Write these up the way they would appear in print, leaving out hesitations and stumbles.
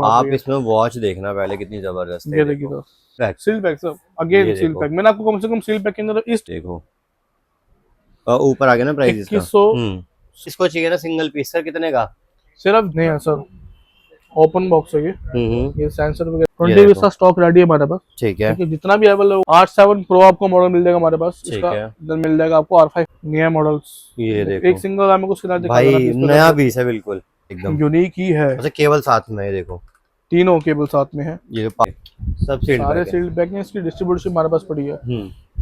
आप इसमें वॉच देखना पहले कितनी जबरदस्त है। ये देखिए sir, seal pack sir, again seal pack. मैंने आपको कम से कम सील पैक के अंदर इस देखो ऊपर आ गया ना प्राइस इसका। 2100। इसको चाहिए ना सिंगल पीस सर, कितने का? सिर्फ नहीं है सर, ओपन बॉक्स है ये सेंसर वगैरह 20 देखो। पीस का स्टॉक रेडी है हमारे पास। ठीक है, जितना भी अवेलेबल है 8/7 प्रो आपको मॉडल मिल जाएगा हमारे पास। ठीक इसका है। इधर मिल जाएगा आपको R5 नया मॉडल्स। ये देखो एक सिंगल आपको उसके साथ दिखा देना भाई, पीस पे नया पीस है बिल्कुल एकदम यूनिक ही है। अच्छा, केबल साथ में है देखो, तीनों केबल साथ में है, ये जो सब सील्ड सारे बैग है। सील्ड पैक हैं। इसकी डिस्ट्रीब्यूशन हमारे पास पड़ी है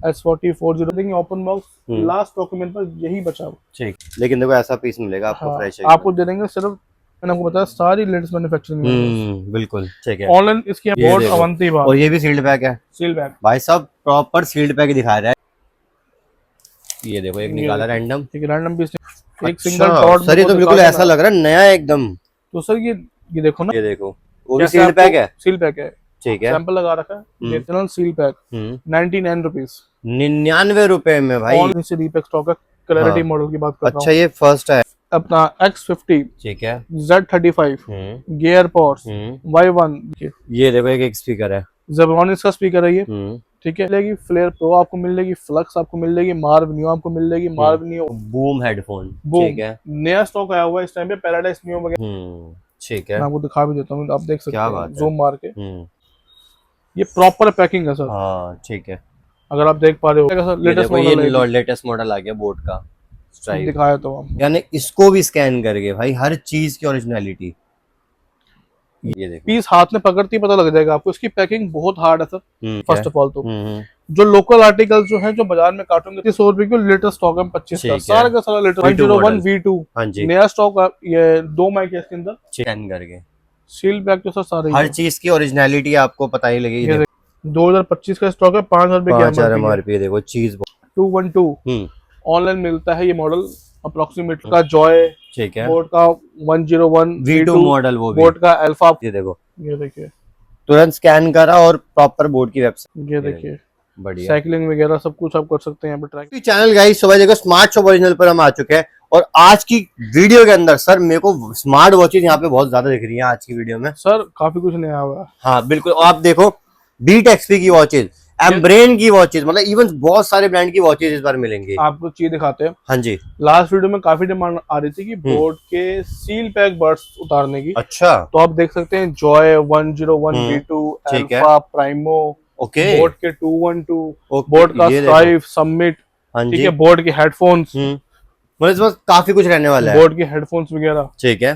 S40 देंगे ओपन बॉक्स। लास्ट डॉक्यूमेंट पर यही बचा हुआ। ठीक, लेकिन देखो ऐसा पीस मिलेगा आपको हाँ, फ्रेश आपको दे देंगे सिर्फ, मैंने आपको बताया सारी लेटेस्ट मैन्युफैक्चरिंग बिल्कुल ठीक है। ऑनलाइन। इसकी ये बोर्ड देखो। अवंती बार और ये भी सील्ड पैक है सील पैक। भाई, सब प्रॉपर सील्ड पैक दिखा रहा है। ये देखो एक निकाला रैंडम, एक रैंडम पीस, एक अच्छा, सिंगल डॉट सर ये तो बिल्कुल ऐसा लग रहा है नया है एकदम। तो सर ये देखो ना, ये देखो वो भी सील्ड पैक है। सील पैक है, ठीक है, सैंपल लगा रखा है। नेशनल सील पैक 99 रुपीज, 99 रुपए में भाई। और इनसे रीपैक स्टॉक है। क्लैरिटी मॉडल की बात कर रहा हूँ। अच्छा, ये फर्स्ट है। अपना X50 ठीक है, Z35 गियर पॉड्स Y1। ये देखो एक स्पीकर है, जेब्रॉनिक्स का स्पीकर है ये। ठीक है, मिलेगी फ्लेयर प्रो आपको मिल जाएगी, फ्लक्स आपको मिल जाएगी, मार्व न्यू आपको मिल जाएगी, मार्व न्यू बूम हेडफोन। ठीक है, नया स्टॉक आया हुआ है इस टाइम पे, पैराडाइज न्यू वगैरह। ठीक है, मैं आपको दिखा भी देता हूँ, आप देख सकते हैं जूम मार के। हम्म, ये प्रॉपर पैकिंग है सर। हाँ ठीक है। अगर आप देख पा रहे हो सर, लेटेस्ट मॉडल है, लेटेस्ट मॉडल आ गया बोट का स्ट्राइक। दिखाया तो हम, यानी इसको भी स्कैन करके भाई हर चीज की ओरिजिनलिटी। ये देखो पीस हाथ में पकड़ते ही पता लग जाएगा आपको। इसकी पैकिंग बहुत हार्ड है सर। फर्स्ट ऑफ ऑल तो जो लोकल आर्टिकल जो है, जो बाजार में काटूंगे 100 रुपए की, लेटेस्ट स्टॉक है 25 का, सारा का सारा लेटेस्ट 101 V2 नया स्टॉक। ये 2 माइक है इसके अंदर, स्कैन करके सील पैक तो सर सारे हर चीज की ओरिजिनलिटी आपको पता ही लगेगी। 2025 का स्टॉक है, 5,000 रुपए की MRP। देखो चीज 212 ऑनलाइन मिलता है ये मॉडल अप्रोक्सीमेट का। जॉय ठीक है, बोट का 101 V2 मॉडल, वो भी बोट का अल्फा। ये देखो, ये देखिए तुरंत स्कैन करा और प्रॉपर बोर्ड की वेबसाइट। ये देखिए, बढ़िया साइकिलिंग वगैरह सब कुछ आप कर सकते हैं यहाँ पे ट्रैक। चैनल गाइस, सुबह देखो स्मार्ट शॉप ओरिजिनल पर हम आ चुके हैं। और आज की वीडियो के अंदर सर मेरे को स्मार्ट वॉचेज यहाँ पे बहुत ज्यादा दिख रही हैं आज की वीडियो में। सर काफी कुछ नया हुआ है। हाँ बिल्कुल, और आप देखो बीट एक्सपी की वॉचेज, एम्ब्रेन की वॉचेज, मतलब इवन बहुत सारे ब्रांड की वॉचेज इस बार मिलेंगी। आपको चीज दिखाते हैं। हाँ जी, लास्ट वीडियो में काफी डिमांड आ रही थी कि बोट के सील पैक बर्ड्स उतारने की। अच्छा, तो आप देख सकते हैं Joy 101 V2 alpha primo, okay, boat के 212, बोट का स्ट्राइफ समिट। ठीक है, बोट के हेडफोन्स, मतलब इस बार काफी कुछ रहने वाला है। बोट के हेडफोन्स वगैरह। ठीक है,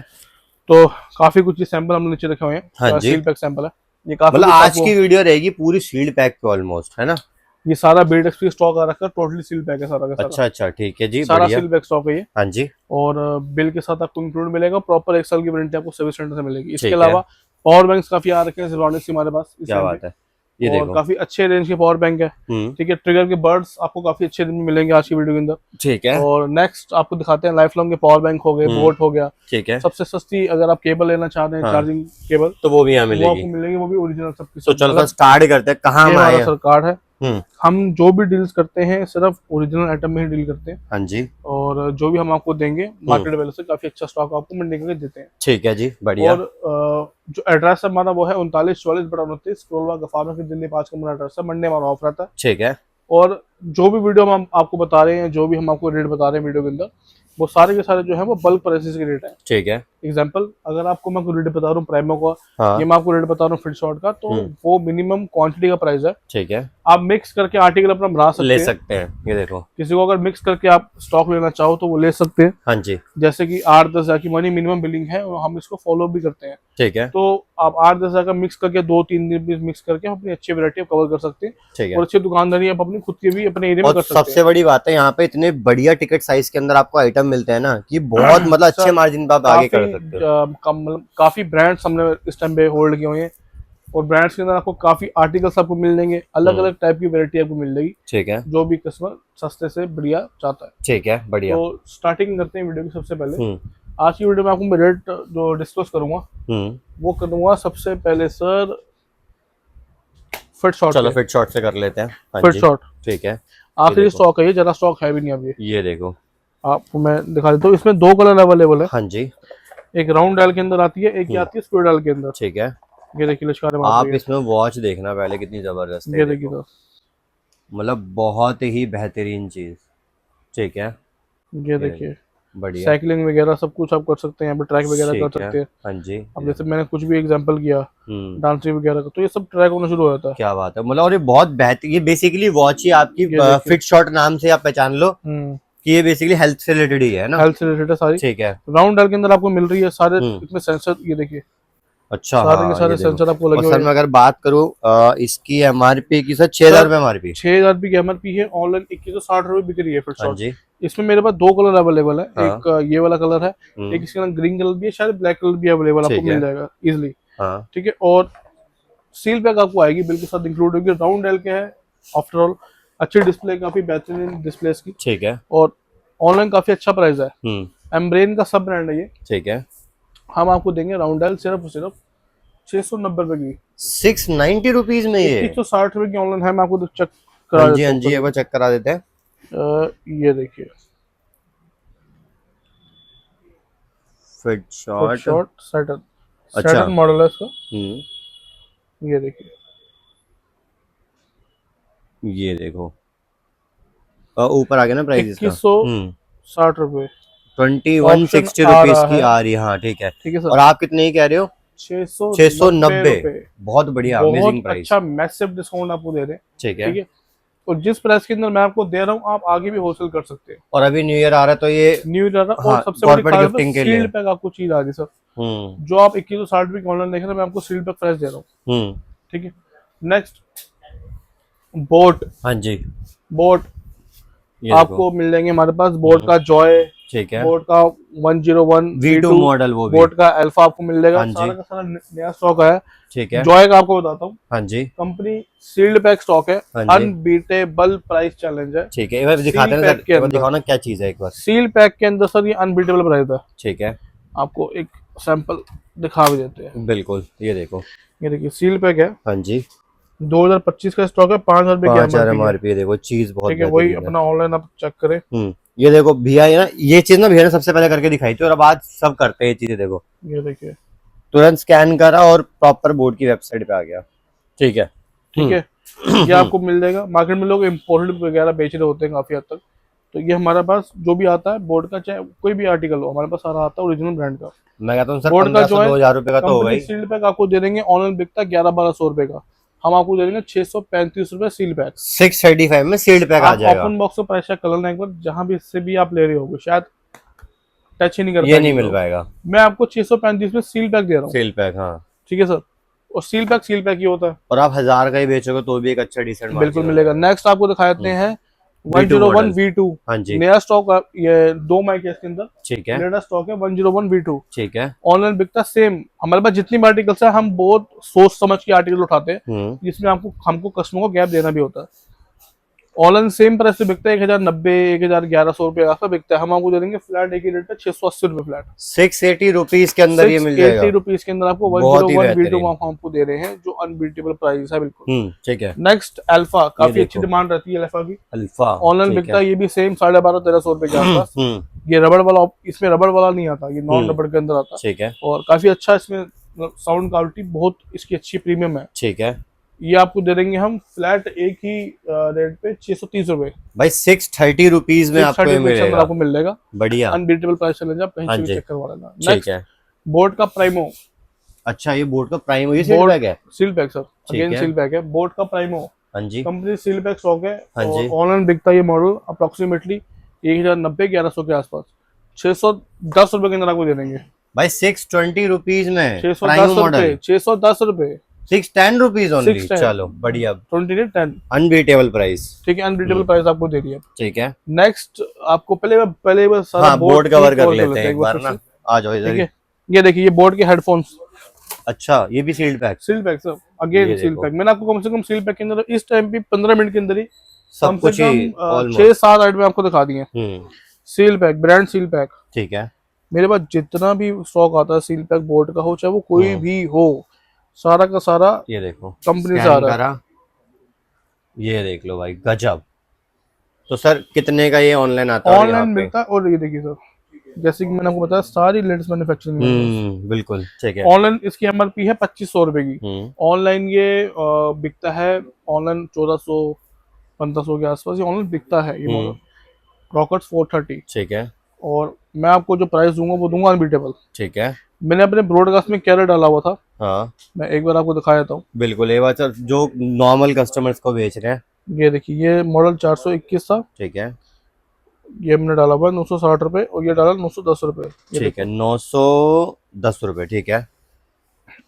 तो काफी कुछ सैंपल हमने नीचे रखे हुए हैं। हाँ जी, सील पैक सैंपल है ये। काफी मतलब आज की वीडियो रहेगी पूरी सील्ड पैक पे ऑलमोस्ट, है ना? ये सारा बीट एक्सपी स्टॉक आ रखा है, टोटली सील पैक है सारा का सारा। अच्छा अच्छा, ठीक है जी, सारा सील पैक स्टॉक है ये। हाँ जी, और बिल के साथ आपको इंक्लूड मिलेगा, प्रॉपर 1 साल की वारंटी आपको सर्विस सेंटर से मिलेगी। इसके अलावा पावर बैंक्स काफी आ रखे हैं जेब्रॉनिक्स हमारे पास। क्या बात है, ये और देखो काफी अच्छे रेंज के पावर बैंक है। ठीक है, ट्रिगर के बर्ड्स आपको काफी अच्छे दिन में मिलेंगे आज की वीडियो के अंदर। ठीक है, और नेक्स्ट आपको दिखाते हैं लाइफ लॉन्ग के पावर बैंक हो गए, बोट हो गया। ठीक है, सबसे सस्ती अगर आप केबल लेना चाह रहे हैं, चार्जिंग केबल, तो वो भी यहाँ वो मिलेगी। आपको मिलेगी, वो भी ओरिजिनल सबकी। तो चलो स्टार्ट करते हैं, कहाँ हमारा सर कार्ड है। हम जो भी डील्स करते हैं सिर्फ ओरिजिनल आइटम में ही डील करते हैं। हाँ जी, और जो भी हम आपको देंगे मार्केट वैल्यू से काफी अच्छा स्टॉक आपको मंडी करके देते हैं। ठीक है जी, बढ़िया। और जो एड्रेस है हमारा वो है 3944/29 स्क्रोलवा गफारा की दिल्ली 5 नंबर एड्रेस है। मंडे हमारा ऑफ रहता है। ठीक है, और जो भी वीडियो हम आपको बता रहे हैं, जो भी हम आपको रेट बता रहे हैं वीडियो के अंदर, वो सारे के सारे जो है वो बल्क प्राइसेस के रेट है। ठीक है, एग्जांपल अगर आपको मैं रेट बता रहा हूँ प्राइमो का, हाँ, ये मैं आपको रेट बता रहा हूँ फिट शॉट का, तो वो मिनिमम क्वांटिटी का प्राइस है। ठीक है, आप मिक्स करके आर्टिकल अपना बना सकते ले हैं। सकते हैं। ये देखो, किसी को अगर मिक्स करके आप स्टॉक लेना चाहो तो वो ले सकते हैं। हाँ जी, जैसे कि 8-10 हजार की मनी मिनिमम बिलिंग है और हम इसको फॉलो भी करते हैं। ठीक है, तो आप 8-10 हजार का मिक्स करके 2-3 दिन मिक्स करके हम अपनी अच्छी वैरायटी कवर कर सकते हैं। ठीक है, और अच्छी दुकानदारी आप अपनी खुद की भी अपने एरिया में कर सकते हैं। सबसे बड़ी बात है यहाँ पे इतने बढ़िया टिकट साइज के अंदर आपको आइटम मिलते हैं ना, कि बहुत मतलब अच्छे मार्जिन पे आप आगे कर सकते हो। काफी ब्रांड्स हमने इस टाइम पे होल्ड किए हुए हैं, और ब्रांड्स के अंदर आपको काफी आर्टिकल्स आपको मिल जाएंगे, अलग अलग टाइप की वैरायटी आपको मिल जाएगी। ठीक है, जो भी कस्टमर सस्ते से बढ़िया चाहता है। ठीक है, बढ़िया। तो स्टार्टिंग करते हैं वीडियो की। सबसे पहले आज की वीडियो में आपको मैं रेट जो डिस्कस करूंगा वो करूंगा सबसे पहले सर फिट शॉट। चलो फिट शॉट से कर लेते हैं। हाँ फिट जी, शॉट ठीक है, आखिरी स्टॉक है ये, ज्यादा स्टॉक है भी नहीं अभी। ये देखो आपको मैं दिखा देता हूँ, इसमें 2 कलर अवेलेबल है। हाँ जी, एक राउंड डायल के अंदर आती है, एक ये आती है स्क्वायर डायल के अंदर। ठीक है, ये देखिए लश्कर आप इसमें वॉच देखना पहले कितनी जबरदस्त है, ये देखिए सर, मतलब बहुत ही बेहतरीन चीज। ठीक है, ये देखिए बढ़िया, साइकिलिंग वगैरह सब कुछ आप कर सकते हैं, यहाँ पे ट्रैक वगैरह कर ठीक है। सकते हैं। हाँ जी, अब जैसे मैंने कुछ भी एग्जांपल किया डांसिंग वगैरह का, तो ये सब ट्रैक होना शुरू हो जाता है। क्या बात है, मतलब और ये बहुत बेहतरीन, ये बेसिकली वॉच ही आपकी ये देखिए। फिट शॉट नाम से आप पहचान लो कि ये बेसिकली हेल्थ से रिलेटेड ही है ना। हेल्थ से रिलेटेड है सारी। ठीक है, राउंड डायल के अंदर आपको मिल रही है सारे इसमें सेंसर, ये देखिए अच्छा, सारे के हाँ, सारे ये देखो। सेंसर आपको और लगे सर हुए मैं हैं। अगर बात करूँ इसकी एमआरपी की, सर 6000 रुपये एमआरपी। 6000 की एमआरपी है, ऑनलाइन 2160 रुपए बिक रही है फिट हाँ शॉट। जी, इसमें मेरे पास 2 कलर अवेलेबल है, हाँ। एक ये वाला कलर है, एक इसके अंदर ग्रीन कलर भी है, शायद ब्लैक कलर भी अवेलेबल आपको ठीक है। मिल जाएगा इजिली। हाँ, ठीक है, और सील पैक आपको आएगी बिल्कुल साथ इंक्लूड होगी। राउंड डायल के है आफ्टर ऑल, अच्छी डिस्प्ले, काफी बेहतरीन डिस्प्ले इसकी, ठीक है। और ऑनलाइन काफी अच्छा प्राइस है। हम्म, एम्ब्रेन का सब ब्रांड है ये। ठीक है। हम आपको देंगे राउंड डायल सिर्फ 690 रुपए की, 690 रुपीज में ये। 2160 रुपए की ऑनलाइन है। मैं आपको चेक करा हाँ जी, देता हाँ हूँ जी, एक बार चेक करा देते हैं। ये देखिए फिट शॉट, सैटर्न, अच्छा। सैटर्न मॉडल है इसका। ये देखिए, ये देखो, ऊपर आ गया ना प्राइस इसका। 2160 रुपए 2160 आ रुपीज रहा की है। आ रही है। हाँ, ठीक है। ठीक है सर, और आप कितने ही कह रहे हो? 690। रुपए, बहुत बढ़िया, बहुत अमेजिंग प्राइस। अच्छा मैसिव डिस्काउंट आपको दे रहे हैं। ठीक ठीक है। है, और जिस प्राइस के अंदर मैं आपको दे रहा हूँ, आप आगे भी होलसेल कर सकते हैं। और अभी न्यू ईयर आ रहा है तो ये न्यू ईयर, और हाँ, सबसे बड़ी कॉर्पोरेट गिफ्टिंग के लिए। सील्ड पैक आपको चीज आ रही है सर, जो आप 2160 रुपए ऑनलाइन देख रहे हैं, मैं आपको सील्ड पैक प्राइस दे रहा हूँ। ठीक है, नेक्स्ट बोट। हाँ जी, बोट ये आपको मिल जाएंगे हमारे पास, बोट का जॉय, ठीक है। बोट का 101 V2 मॉडल, वो भी। बोट का अल्फा आपको मिल जाएगा। हाँ जी, सारा का सारा नया स्टॉक है। ठीक है। जॉय का आपको बताता हूँ, हाँ जी, कंपनी सील्ड पैक स्टॉक है, हाँ जी, अनबीटेबल प्राइस चैलेंज है। ठीक है। एक बार दिखाते हैं सर, एक बार दिखाओ ना क्या चीज है एक बार। सील पैक के अंदर सर ये अनबीटेबल प्राइस है। ठीक है, आपको एक सैंपल दिखा भी देते हैं। बिल्कुल, ये देखो। ये देखिए सील पैक है, हाँ जी, 2025 का स्टॉक है, 5000 रुपए की 5000 एमआरपी है। एमआरपी, देखो चीज बहुत ठीक है, वही बेहतरीन है। अपना ऑनलाइन आप चेक करें। ये देखो भैया, ये ना, ये चीज ना भैया ने सबसे पहले करके दिखाई थी, और अब आज सब करते हैं ये चीजें। देखो, ये देखिए, तुरंत स्कैन करा और प्रॉपर बोर्ड की वेबसाइट पे आ गया। ठीक है, ठीक है, ये आपको मिल जाएगा। मार्केट में लोग इम्पोर्टेड वगैरह बेच रहे होते हैं काफी हद तक, तो ये हमारे पास जो भी आता है बोर्ड का, चाहे कोई भी आर्टिकल हो, हमारे पास सारा आता है ओरिजिनल ब्रांड का। मैं कहता हूँ सर बोर्ड का 1500 जो है 2000 रुपए का तो होगा ही। सील पैक आपको दे देंगे, ऑनलाइन बिकता है 1100-1200 रुपए का, हम आपको दे देंगे 635 रुपए सील पैक। 635 में सील्ड पैक आ जाएगा। ओपन बॉक्स का प्राइस चेक कर लेना एक बार, जहां भी इससे भी आप ले रहे होगे शायद टच ही नहीं कर ये नहीं मिल पाएगा। मैं आपको 635 में सील पैक दे रहा हूँ। सील पैक, हाँ, ठीक है सर, और सील पैक ही होता है। और आप 1000 का ही बेचोगे तो भी एक अच्छा डिसेंट बिल्कुल मिलेगा। नेक्स्ट आपको दिखा देते हैं 101 V2। हाँ जी, नया स्टॉक, ये 2 माइक है इसके अंदर, ठीक है, नया स्टॉक है 101 V2। ठीक है। ऑनलाइन बिकता सेम। हमारे पास जितनी भी आर्टिकल्स है, हम बहुत सोच समझ के आर्टिकल उठाते हैं, जिसमें हमको कस्टमर को गैप देना भी होता है। ऑनलाइन सेम प्राइस पे बिकता है 1090, 1100 रुपए ऐसा बिकता है, हम आपको दे देंगे फ्लैट एक ही रेट है 680 रुपए फ्लैट। 680 रुपीज के अंदर ये मिल जाएगा। 680 रुपीज के अंदर आपको 101 V2 हम आपको दे रहे हैं, जो अनबीटेबल प्राइस है बिल्कुल। ठीक है। नेक्स्ट अल्फा, काफी अच्छी डिमांड रहती है अल्फा की। अल्फा ऑनलाइन बिकता है ये भी सेम 1250-1300 रुपए के आसपास। ये रबड़ वाला, इसमें रबड़ वाला नहीं आता, ये नॉन रबड़ के अंदर आता है। ठीक है, और काफी अच्छा इसमें साउंड क्वालिटी बहुत इसकी अच्छी प्रीमियम है। ठीक है। ये आपको दे देंगे हम फ्लैट एक ही रेट पे 630 रुपए भाई 630 रुपीज में आपको ये मिलेगा। आपको मिल जाएगा। बढ़िया, अनबीटेबल प्राइस चलेंगे, आप कहीं से भी चेक करवा लेना। ठीक है। बोट का प्राइमो। अच्छा, ये बोट का प्राइमो, ये सील पैक है। Seal pack sir, again seal pack है। बोट का प्राइमो, हाँ जी, कंपनी सील पैक स्टॉक है। हाँ जी। ऑनलाइन बिकता है ये मॉडल अप्रोक्सीमेटली 1090-1100 के आसपास। 610 रुपए के अंदर आपको दे देंगे भाई 620 रुपीज में 610 रुपए, 610 रुपए, 610 रुपीज ओनली। 610। चलो बढ़िया, 20-10, अनबीटेबल प्राइस। ठीक है, अनबीटेबल प्राइस आपको दे दिया। ठीक है। नेक्स्ट आपको पहले सारा हाँ, बोर्ड कवर कर लेते हैं एक एक बार ना। आ जाओ ठीक इधर। है, ये देखिए, ये बोर्ड के हेडफोन्स। अच्छा, ये भी sealed pack. Seal pack sir, again seal pack. मैंने आपको कम से कम सील पैक के अंदर इस टाइम पे 15 मिनट के अंदर ही सब कुछ ही 6-7 आइटम आपको दिखा दिए। Seal pack, brand seal pack. ठीक है। मेरे पास जितना भी स्टॉक आता है सील पैक बोर्ड का हो, चाहे वो कोई भी हो, सारा का सारा ये देखो कंपनी से आ रहा है। ये देख लो भाई, गजब। तो सर कितने का ये ऑनलाइन आता है? ऑनलाइन मिलता है, और ये देखिए सर, जैसे कि मैंने आपको बताया सारी लेटेस्ट मैन्युफैक्चरिंग में। बिल्कुल ठीक है। ऑनलाइन इसकी एमआरपी है 2500 रुपए की। ऑनलाइन ये बिकता है ऑनलाइन 1400-1500 के आसपास ये ऑनलाइन बिकता है ये मॉडल रॉकर्स 430। ठीक है। और मैं आपको जो प्राइस दूंगा वो दूंगा अनबीटेबल। ठीक है। मैंने अपने ब्रॉडकास्ट में कैरेट डाला हुआ था। हाँ मैं एक बार आपको दिखा देता हूँ। बिल्कुल, ये बात सर जो नॉर्मल कस्टमर्स को बेच रहे हैं। ये देखिए ये मॉडल 421 था। ठीक है। ये हमने डाला हुआ 960 रुपए और ये डाला 910 रुपए। ठीक है, 910 रुपए। ठीक है।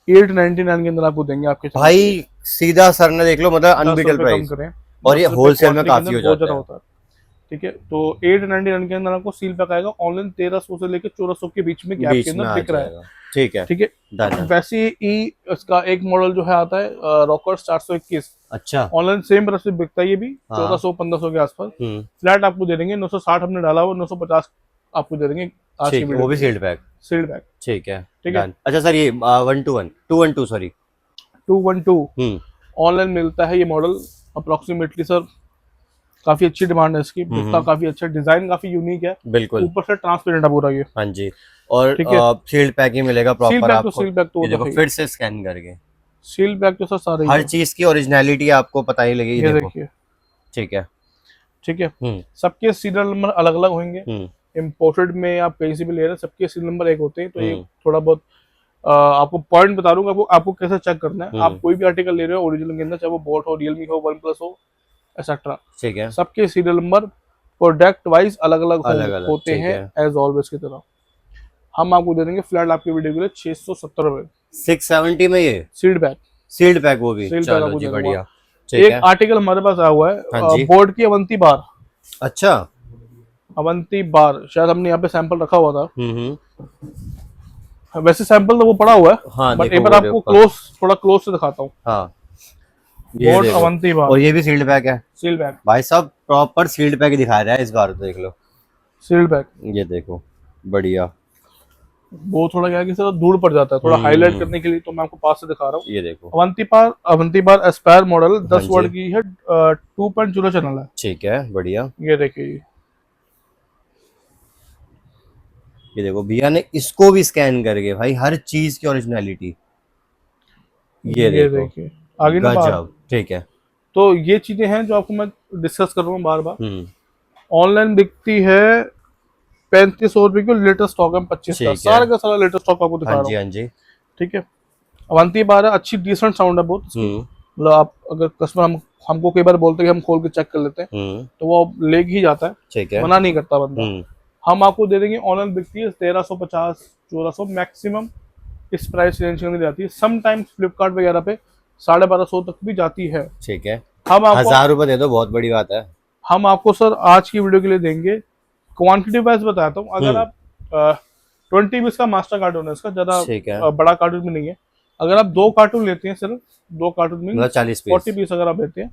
899 के अंदर आपको देंगे आपके भाई सीधा सर ने देख लो, मतलब 10 अनबीटल रुपए कम प्राइस। करें और ये 10 रुपए होलसेल में क्वांटिटी के काफी अंदर हो बहुत जाता ज्यादा है। होता है। ठीक है, तो 899 के अंदर आपको सील पैक आएगा। ऑनलाइन 1300 से लेकर 1400 के बीच में गैप बीच के में अंदर आ बिक रहा है। जाएगा। ठीक है। ठीक है, डन। वैसे ही इसका एक मॉडल जो है आता है रॉकर्स 421। अच्छा। ऑनलाइन सेम प्राइस पे बिकता है ये भी हाँ। 1400-1500 के आसपास। फ्लैट आपको दे देंगे 960 हमने डाला हुआ 950 आपको दे देंगे आज की ठीक है, वीडियो वो भी सील्ड पैक। Sealed pack. ठीक है। ठीक है। डन। अच्छा सर, ये 212 सॉरी 212 ऑनलाइन मिलता है ये मॉडल अप्रोक्सीमेटली सर। काफी अच्छी डिमांड है इसकी, बिकता काफी अच्छा, डिजाइन काफी यूनिक है। बिल्कुल। ऊपर से ट्रांसपेरेंट है पूरा ये। हाँ जी। और ठीक है। सील्ड पैक ही मिलेगा सील प्रॉपर पैक आपको। तो सील पैक तो ये देखो है ही। फिर से स्कैन करके सील पैक तो सर सारे ही हर है। चीज की ओरिजिनलिटी आपको पता ही लगेगी। ये देखो। देखिए। ठीक है। ठीक है, सबके सीरियल नंबर अलग अलग होंगे। इम्पोर्टेड में आप कहीं से भी ले रहे हैं सबके सीरियल नंबर एक होते हैं। तो ये थोड़ा बहुत आपको पॉइंट बता दूंगा आपको कैसे चेक करना है। आप कोई भी आर्टिकल ले रहे हो ओरिजिनल के अंदर, चाहे वो बोट हो, रियलमी हो, वन प्लस हो, एक्सेट्रा, ठीक है। सबके सीरियल नंबर प्रोडक्ट वाइज अलग अलग होते हैं एज ऑलवेज की तरह। हम आपको दे देंगे फ्लैट आपकी वीडियो के लिए 670 रुपए 670 में ये सील्ड पैक। सील्ड पैक वो भी। सील्ड पैक चलो आपको जी दे बढ़िया। दूंगा। ठीक एक है। आर्टिकल हमारे पास आया हुआ हाँ है जी। बोर्ड की अवंती बार। अच्छा। अवंती बार शायद हमने यहाँ पे सैंपल रखा हुआ था। हम्म। वैसे सैंपल तो वो पड़ा हुआ है। हाँ, बट देखो एक बार वो आपको थोड़ा क्लोज से दिखाता हूँ। हाँ ये बोर्ड देखो। अवंती बार और ये भी सील्ड पैक है। Sealed pack. भाई साहब प्रॉपर सील्ड पैक ही दिखा रहा है इस बार, तो देख लो। Sealed pack. ये देखो बढ़िया। वो थोड़ा क्या है कि सर दूर पड़ जाता है, थोड़ा हाईलाइट करने के लिए तो मैं आपको पास से दिखा रहा हूँ। ये देखो अवंती बार एस्पायर मॉडल 10 हाँ वर्ड की है, 2.0 चैनल है। ठीक है बढ़िया। ये देखिए, ये देखो भैया ने इसको भी स्कैन करके भाई हर चीज की ओरिजिनलिटी। ये देखो देखिए आगे ना बाहर। गजब। ठीक है। तो ये चीजें हैं जो आपको मैं डिस्कस कर रहा हूँ बार बार। ऑनलाइन बिकती है 3500 रुपए की, लेटेस्ट स्टॉक है 25 का सारा लेटेस्ट स्टॉक आपको दिखा रहा हूँ। हाँ जी। ठीक है, अवंती बार है, अच्छी डिसेंट साउंड है बहुत। मतलब आप अगर कस्टमर हमको कई बार बोलते हैं कि हम खोल के चेक कर लेते हैं तो वो ले ही जाता है। ठीक है। मना नहीं करता बंदा। हम आपको दे देंगे ऑनलाइन बिकती है 1350-1400 मैक्सिमम इस प्राइस रेंज के अंदर जाती है। समटाइम्स फ्लिपकार्ट वगैरह पे 1250 तक भी जाती है। ठीक है। हम आपको 1000 रुपए दे दो, बहुत बड़ी बात है। हम आपको सर आज की वीडियो के लिए देंगे क्वांटिटी वाइज बताता हूँ। अगर आप 20 पीस का मास्टर कार्टून है इसका, ज्यादा बड़ा कार्टून भी नहीं है। अगर आप 2 कार्टून लेते हैं, सिर्फ 2 कार्टून में 40 पीस अगर आप लेते हैं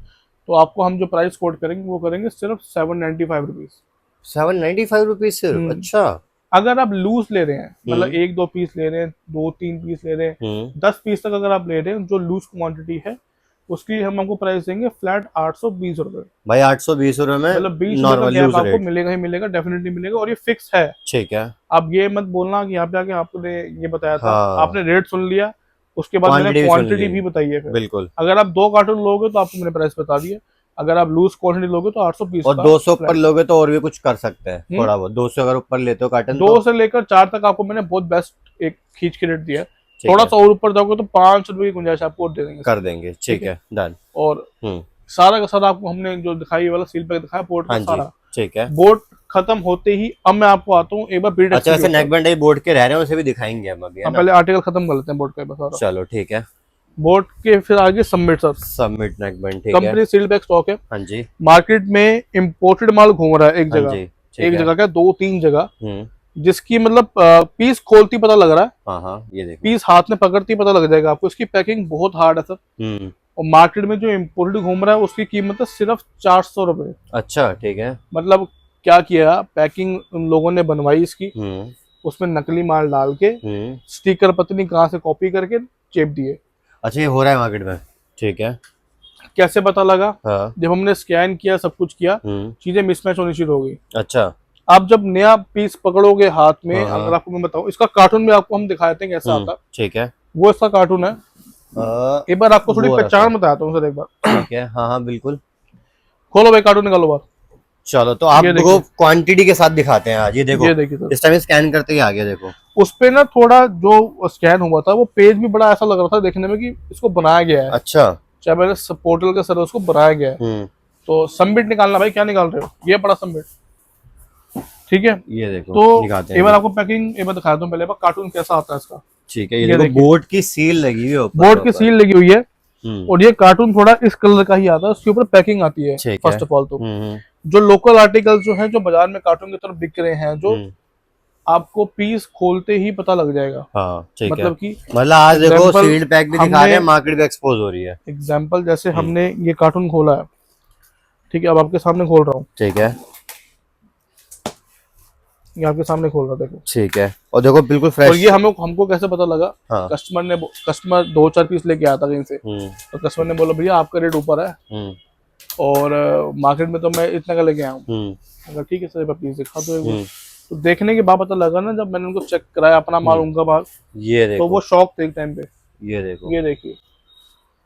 तो आपको हम जो प्राइस कोट करेंगे वो करेंगे सिर्फ 795 रुपीज। 795 रुपीज सिर्फ? अच्छा। अगर आप लूज ले रहे हैं, मतलब 1-2 पीस ले रहे हैं, 2-3 पीस ले रहे हैं, 10 पीस तक अगर आप ले रहे हैं, जो लूज क्वांटिटी है उसके लिए हम आपको प्राइस देंगे फ्लैट 820 रुपए। भाई 820 रुपए में मतलब 20 नॉर्मल रुपए आपको मिलेगा ही मिलेगा, डेफिनेटली मिलेगा और ये फिक्स है। ठीक है। आप ये मत बोलना कि यहाँ पे आके आपने ये बताया था। हाँ। आपने रेट सुन लिया, उसके बाद मैंने क्वांटिटी भी बताई है। बिल्कुल। अगर आप 2 कार्टून लोगे तो आपको मैंने प्राइस बता दिया। अगर आप लूज क्वांटिटी लोगे तो 820 और 200 ऊपर लोगे तो और भी कुछ कर सकते हैं थोड़ा बहुत। 200 अगर ऊपर लेते हो कार्टन 2 से लेकर 4 तक आपको मैंने बहुत बेस्ट एक खींच के रेट दिया। थोड़ा सा और ऊपर जाओगे तो 5 रुपए की गुंजाइश आपको और दे देंगे, कर देंगे। ठीक है डन। और सारा का सारा आपको हमने जो दिखाई वाला सील पैक दिखाया बोर्ड का सारा। ठीक है। बोर्ड खत्म होते ही अब मैं आपको आता हूँ एक बार बीट। अच्छा वैसे नेक बैंड बोर्ड के रह रहे हैं उसे भी दिखाएंगे हम अभी, है ना? पहले आर्टिकल खत्म कर लेते हैं बोर्ड का बस। चलो ठीक है। बोर्ड के फिर आगे submit sir. Submit neck band ठीक है। कंपनी सील पैक स्टॉक है। हाँ जी। मार्केट में इम्पोर्टेड माल घूम रहा है एक जगह, एक जगह क्या 2-3 जगह, जिसकी मतलब पीस खोलती पता लग रहा है। हाँ ये देखो, पीस हाथ में पकड़ती पता लग जाएगा आपको। इसकी पैकिंग बहुत हार्ड है सर। और मार्केट में जो इम्पोर्टेड घूम रहा है उसकी कीमत है सिर्फ 400 रुपए। अच्छा ठीक है। मतलब क्या किया, पैकिंग उन लोगों ने बनवाई इसकी, उसमें नकली माल डाल के स्टिकर पता नहीं कहाँ से कॉपी करके चेप दिए। अच्छा ये हो रहा है मार्केट में? ठीक है। कैसे पता लगा? हाँ। जब हमने स्कैन किया, सब कुछ किया, चीजें मिसमैच होनी शुरू हो गई। अच्छा। आप जब नया पीस पकड़ोगे हाथ में, हाँ। अगर आपको मैं बताऊं, इसका कार्टून भी आपको हम दिखाते हैं कैसा आता है। ठीक है, वो इसका कार्टून है। एक बार आपको थोड़ी वो पहचान बताता हूँ सर, एक बार। ठीक है, हाँ हाँ बिल्कुल। खोलो भाई, कार्टून निकालो बाहर। चलो तो ये आपको क्वांटिटी के साथ दिखाते हैं आज। ये देखो, ये देखिए सर, इस टाइम स्कैन करते ही आ गया। देखो उस पे ना थोड़ा जो स्कैन हुआ था, वो पेज भी बड़ा ऐसा लग रहा था देखने में कि इसको बनाया गया है। अच्छा, चाहे मेरे पोर्टल के सर उसको बनाया गया है। तो सबमिट निकालना भाई, क्या निकाल रहे हो? ये बड़ा सबमिट, ठीक है। ये देखो, तो दिखाते एक हैं बार अभी। आपको पैकिंग एक बार दिखा दूं, पहले कार्टून कैसा आता है इसका। ठीक है, ये ये देखो देखिए। बोर्ड की सील लगी हुई है ऊपर, बोर्ड की प्रॉपर। सील लगी हुई है। हम्म, और ये कार्टून थोड़ा इस कलर का ही आता है, उसके ऊपर पैकिंग आती है। ठीक है। फर्स्ट ऑफ ऑल तो जो लोकल आर्टिकल जो है, जो बाजार में कार्टून की तरफ बिक रहे हैं, जो आपको पीस खोलते ही पता लग जाएगा। हाँ ठीक है, मतलब कि मतलब आज देखो example सील्ड पैक भी दिखा रहे हैं, मार्केट भी एक्सपोज हो रही है। एग्जाम्पल जैसे हमने ये कार्टून खोला है, ठीक है, अब आपके सामने खोल रहा हूँ। ठीक है, ये आपके सामने खोल रहा, देखो। ठीक है, और देखो बिल्कुल और फ्रेश। ये हमको कैसे पता लगा? हाँ। कस्टमर 2-4 पीस लेके आया था कहीं से, तो कस्टमर ने बोला भैया आपका रेट ऊपर है और मार्केट में तो मैं इतना का लेके आया हूँ। अगर ठीक है सर, प्लीज दिखा दो एक बार। तो देखने के बाद पता लगा ना, जब मैंने उनको चेक कराया अपना माल उनका माल, ये देखो, तो वो शॉक थे एक टाइम पे। ये देखो, ये देखिए,